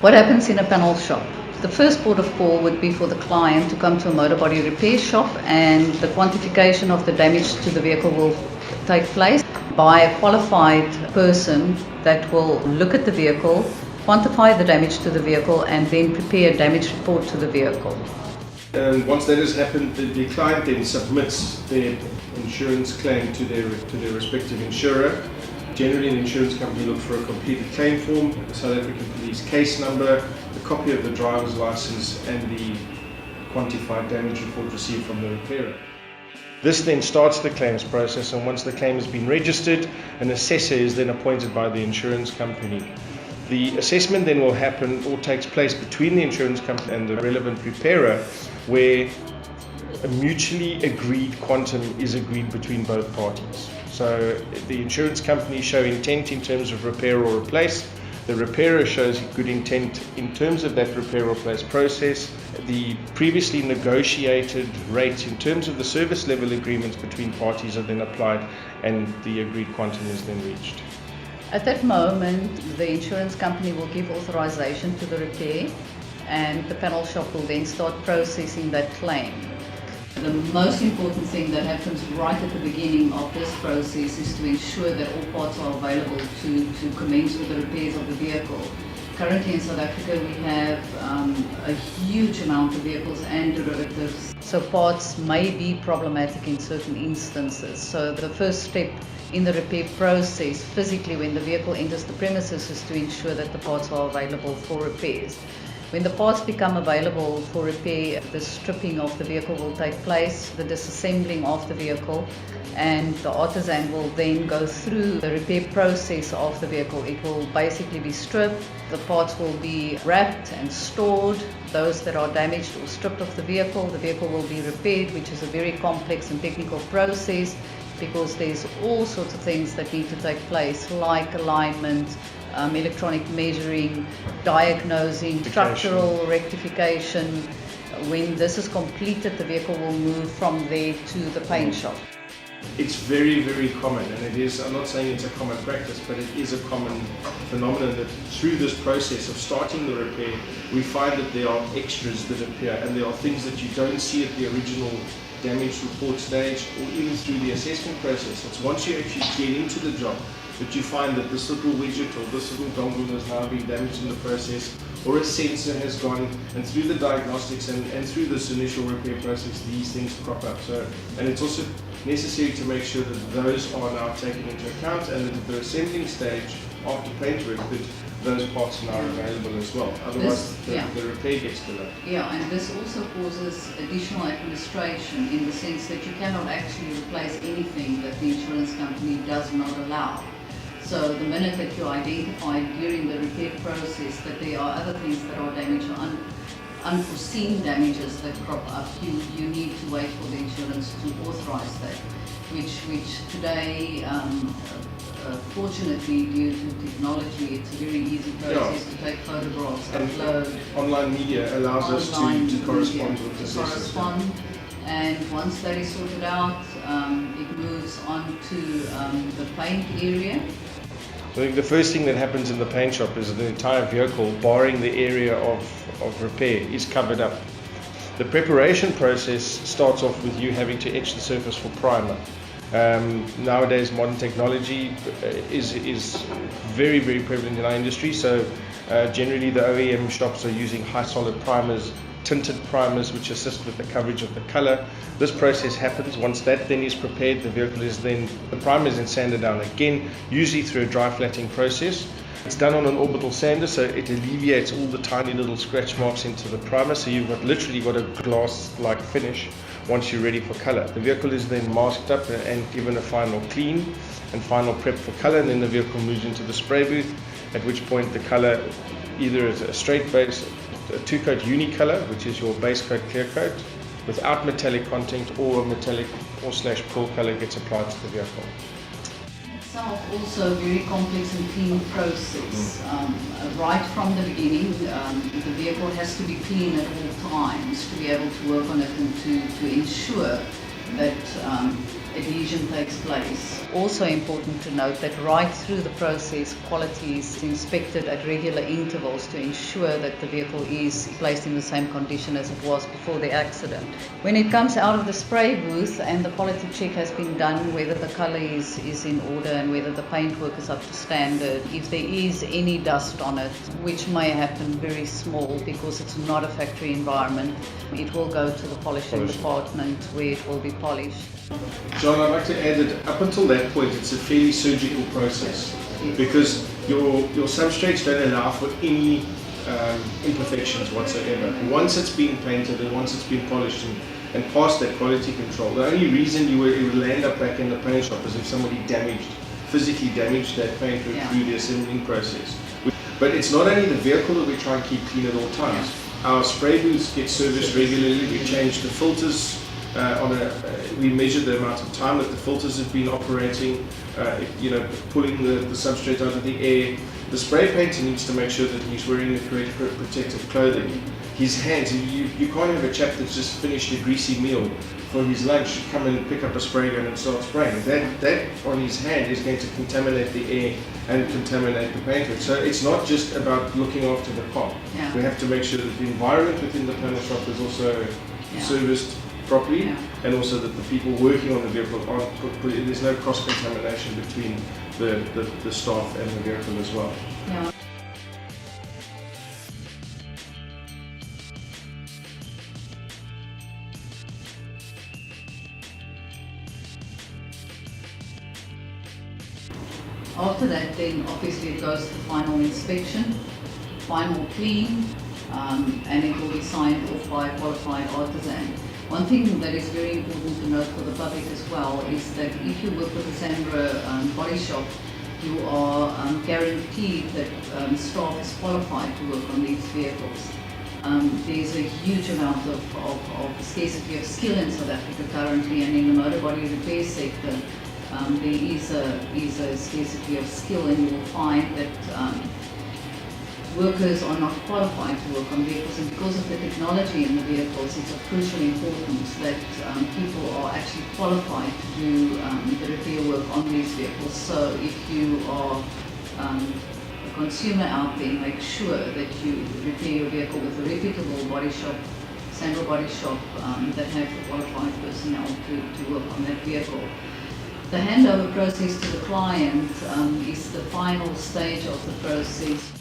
What happens in a panel shop? The first port of call would be for the client to come to a motor body repair shop, and the quantification of the damage to the vehicle will take place by a qualified person that will look at the vehicle, quantify the damage to the vehicle, and then prepare a damage report to the vehicle. And once that has happened, the client then submits their insurance claim to their respective insurer. Generally, an insurance company looks for a completed claim form, the South African police case number, a copy of the driver's license, and the quantified damage report received from the repairer. This then starts the claims process, and once the claim has been registered, an assessor is then appointed by the insurance company. The assessment then will happen or takes place between the insurance company and the relevant repairer, where a mutually agreed quantum is agreed between both parties. So the insurance company show intent in terms of repair or replace. The repairer shows good intent in terms of that repair or replace process. The previously negotiated rates in terms of the service level agreements between parties are then applied, and the agreed quantum is then reached. At that moment, the insurance company will give authorization to the repair, and the panel shop will then start processing that claim. The most important thing that happens right at the beginning of this process is to ensure that all parts are available to commence with the repairs of the vehicle. Currently in South Africa we have a huge amount of vehicles and derivatives, so parts may be problematic in certain instances. So the first step in the repair process, physically when the vehicle enters the premises, is to ensure that the parts are available for repairs. When the parts become available for repair, the stripping of the vehicle will take place, the disassembling of the vehicle, and the artisan will then go through the repair process of the vehicle. It will basically be stripped, the parts will be wrapped and stored. Those that are damaged or stripped of the vehicle will be repaired, which is a very complex and technical process, because there's all sorts of things that need to take place, like alignment, electronic measuring, diagnosing, structural rectification. When this is completed, the vehicle will move from there to the paint shop. It's very, very common, and it is, I'm not saying it's a common practice, but it is a common phenomenon that through this process of starting the repair, we find that there are extras that appear, and there are things that you don't see at the original damage report stage or even through the assessment process. It's once you actually get into the job that you find that this little widget or this little dongle has now been damaged in the process, or a sensor has gone, and through the diagnostics and through this initial repair process, these things crop up. So, and it's also necessary to make sure that those are now taken into account, and that at the assembling stage after paintwork, that those parts are now available as well. Otherwise, the repair gets delayed. Yeah, and this also causes additional administration in the sense that you cannot actually replace anything that the insurance company does not allow. So the minute that you identify during the repair process that there are other things that are damaged or unforeseen damages that crop up, you need to wait for the insurance to authorize that, which today, fortunately due to technology, it's a very easy process to take photographs, upload. Online media allows us to correspond with the system. And once that is sorted out, it moves on to the paint area. I think the first thing that happens in the paint shop is the entire vehicle, barring the area of repair, is covered up. The preparation process starts off with you having to etch the surface for primer. Nowadays modern technology is very, very prevalent in our industry, so generally the OEM shops are using high solid primers, tinted primers, which assist with the coverage of the color. This process happens. Once that then is prepared, the primer is then sanded down again, usually through a dry flattening process. It's done on an orbital sander, so it alleviates all the tiny little scratch marks into the primer, so you've literally got a glass-like finish once you're ready for color. The vehicle is then masked up and given a final clean and final prep for color, and then the vehicle moves into the spray booth, at which point the color either is a straight base, a two-coat unicolor, which is your base coat clear coat, without metallic content, or a metallic or / pearl color gets applied to the vehicle. Itself also a very complex and clean process. Right from the beginning, the vehicle has to be clean at all times to be able to work on it and to ensure that adhesion takes place. Also important to note that right through the process, quality is inspected at regular intervals to ensure that the vehicle is placed in the same condition as it was before the accident. When it comes out of the spray booth and the quality check has been done, whether the colour is in order and whether the paintwork is up to standard, if there is any dust on it, which may happen very small because it's not a factory environment, it will go to the polishing department where it will be polished. Jeanne, I'd like to add that up until that point it's a fairly surgical process because your substrates don't allow for any imperfections whatsoever. Once it's been painted and once it's been polished and past that quality control, the only reason it would land up back in the paint shop is if somebody physically damaged that paint through the assembling process. But it's not only the vehicle that we try and keep clean at all times. Our spray booths get serviced regularly. We change the filters we measure the amount of time that the filters have been operating, pulling the substrate out of the air. The spray painter needs to make sure that he's wearing the correct protective clothing. His hands, you can't have a chap that's just finished a greasy meal for his lunch come and pick up a spray gun and start spraying. That on his hand is going to contaminate the air and contaminate the paintwork. So it's not just about looking after the car. Yeah. We have to make sure that the environment within the panel shop is also serviced properly, and also that the people working on the vehicle there's no cross-contamination between the staff and the vehicle as well. Yeah. After that, then obviously it goes to the final inspection, final clean, and it will be signed off by a qualified artisan. One thing that is very important to note for the public as well is that if you work with a SAMBRA body shop, you are guaranteed that staff is qualified to work on these vehicles. There's a huge amount of scarcity of skill in South Africa currently, and in the motor body repair sector, there is a scarcity of skill, and you will find that workers are not qualified to work on vehicles, and because of the technology in the vehicles, it's of crucial importance that people are actually qualified to do the repair work on these vehicles. So if you are a consumer out there, make sure that you repair your vehicle with a reputable body shop, SAMBRA body shop that have qualified personnel to work on that vehicle. The handover process to the client is the final stage of the process.